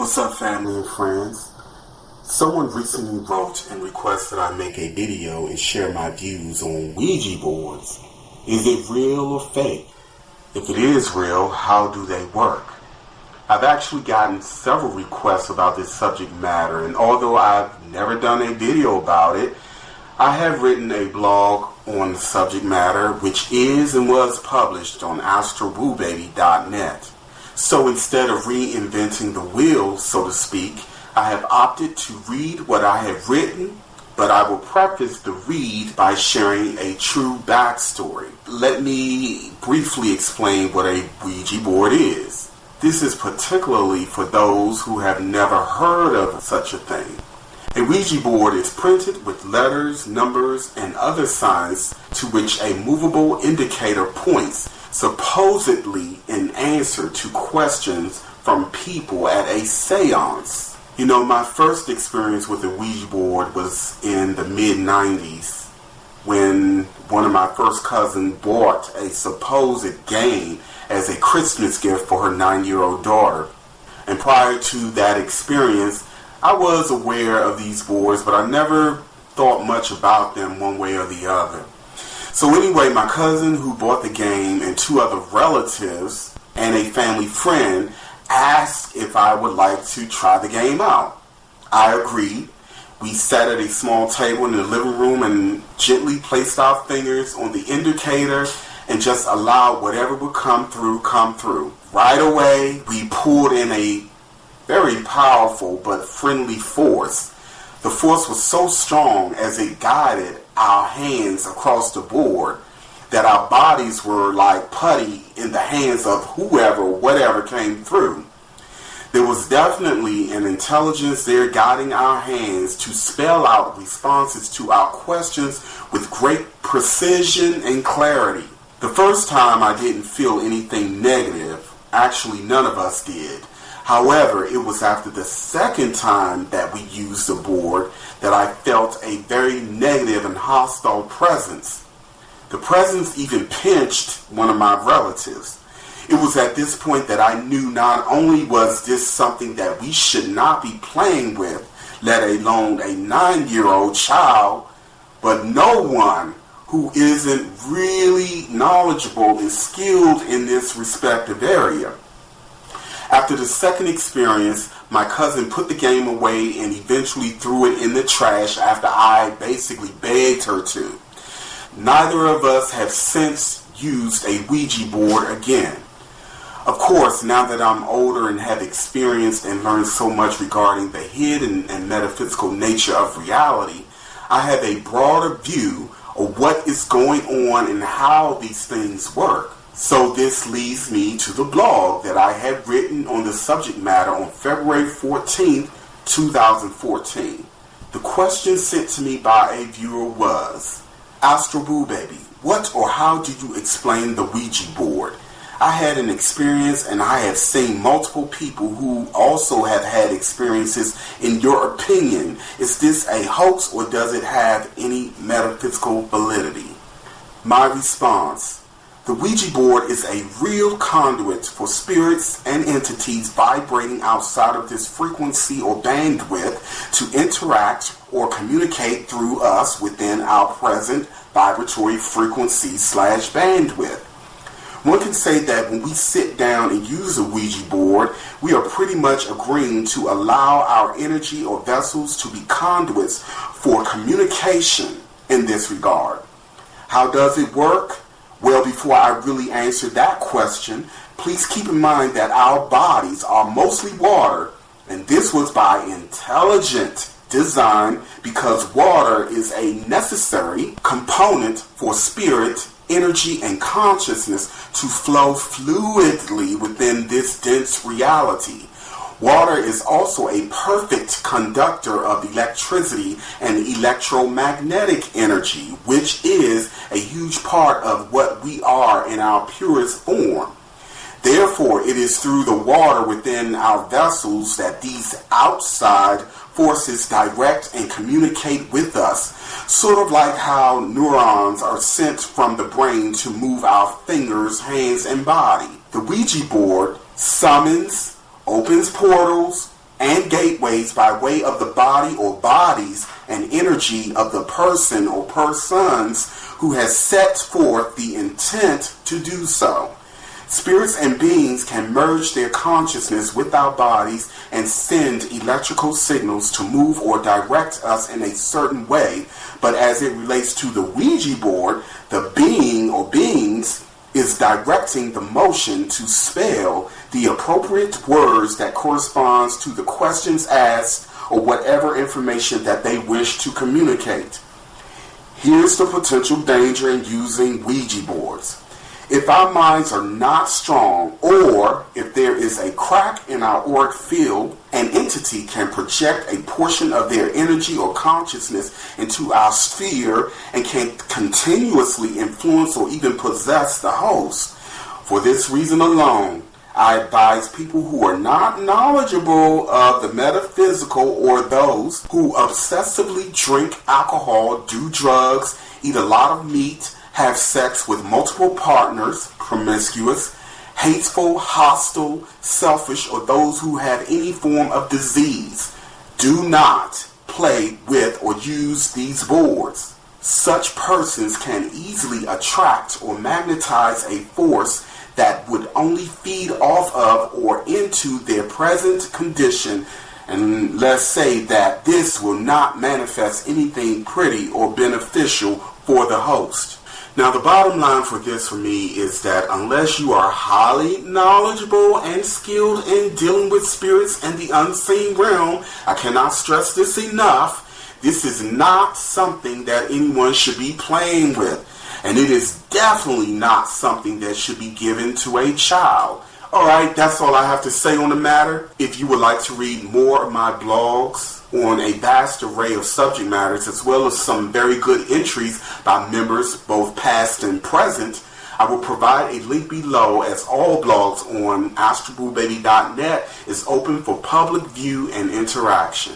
What's up, family and friends? Someone recently wrote and requested I make a video and share my views on Ouija boards. Is it real or fake? If it is real, how do they work? I've actually gotten several requests about this subject matter, and although I've never done a video about it, I have written a blog on the subject matter, which is and was published on astrowoobaby.net. So instead of reinventing the wheel, so to speak, I have opted to read what I have written, but I will preface the read by sharing a true backstory. Let me briefly explain what a Ouija board is. This is particularly for those who have never heard of such a thing. A Ouija board is printed with letters, numbers, and other signs to which a movable indicator points, supposedly in answer to questions from people at a seance. You know, my first experience with a Ouija board was in the mid-90s when one of my first cousins bought a supposed game as a Christmas gift for her 9-year-old daughter. And prior to that experience, I was aware of these boards, but I never thought much about them one way or the other. So anyway, my cousin who bought the game and two other relatives and a family friend asked if I would like to try the game out. I agreed. We sat at a small table in the living room and gently placed our fingers on the indicator and just allowed whatever would come through. Right away, we pulled in a very powerful but friendly force. The force was so strong as it guided our hands across the board that our bodies were like putty in the hands of whoever, whatever came through. There was definitely an intelligence there guiding our hands to spell out responses to our questions with great precision and clarity. The first time I didn't feel anything negative. Actually, none of us did. However, it was after the second time that we used the board that I felt a very negative and hostile presence. The presence even pinched one of my relatives. It was at this point that I knew not only was this something that we should not be playing with, let alone a 9-year-old child, but no one who isn't really knowledgeable and skilled in this respective area. After the second experience, my cousin put the game away and eventually threw it in the trash after I basically begged her to. Neither of us have since used a Ouija board again. Of course, now that I'm older and have experienced and learned so much regarding the hidden and metaphysical nature of reality, I have a broader view of what is going on and how these things work. So this leads me to the blog that I had written on the subject matter on February 14th, 2014. The question sent to me by a viewer was, Astro Boo Baby, what or how do you explain the Ouija board? I had an experience and I have seen multiple people who also have had experiences. In your opinion, is this a hoax or does it have any metaphysical validity? My response: the Ouija board is a real conduit for spirits and entities vibrating outside of this frequency or bandwidth to interact or communicate through us within our present vibratory frequency/bandwidth. One can say that when we sit down and use a Ouija board, we are pretty much agreeing to allow our energy or vessels to be conduits for communication in this regard. How does it work? Well, before I really answer that question, please keep in mind that our bodies are mostly water, and this was by intelligent design because water is a necessary component for spirit, energy, and consciousness to flow fluidly within this dense reality. Water is also a perfect conductor of electricity and electromagnetic energy, which is a huge part of what we are in our purest form. Therefore, it is through the water within our vessels that these outside forces direct and communicate with us, sort of like how neurons are sent from the brain to move our fingers, hands, and body. The Ouija board summons, opens portals, and gateways by way of the body or bodies and energy of the person or persons who has set forth the intent to do so. Spirits and beings can merge their consciousness with our bodies and send electrical signals to move or direct us in a certain way, but as it relates to the Ouija board, the being or beings is directing the motion to spell the appropriate words that corresponds to the questions asked or whatever information that they wish to communicate. Here's the potential danger in using Ouija boards. If our minds are not strong, or if there is a crack in our auric field, an entity can project a portion of their energy or consciousness into our sphere and can continuously influence or even possess the host. For this reason alone, I advise people who are not knowledgeable of the metaphysical or those who obsessively drink alcohol, do drugs, eat a lot of meat, have sex with multiple partners, promiscuous, hateful, hostile, selfish, or those who have any form of disease. Do not play with or use these boards. Such persons can easily attract or magnetize a force that would only feed off of or into their present condition, and let's say that this will not manifest anything pretty or beneficial for the host. Now, the bottom line for this for me is that unless you are highly knowledgeable and skilled in dealing with spirits and the unseen realm, I cannot stress this enough, this is not something that anyone should be playing with. And it is definitely not something that should be given to a child. Alright, that's all I have to say on the matter. If you would like to read more of my blogs on a vast array of subject matters, as well as some very good entries by members, both past and present, I will provide a link below, as all blogs on astralbluebaby.net is open for public view and interaction.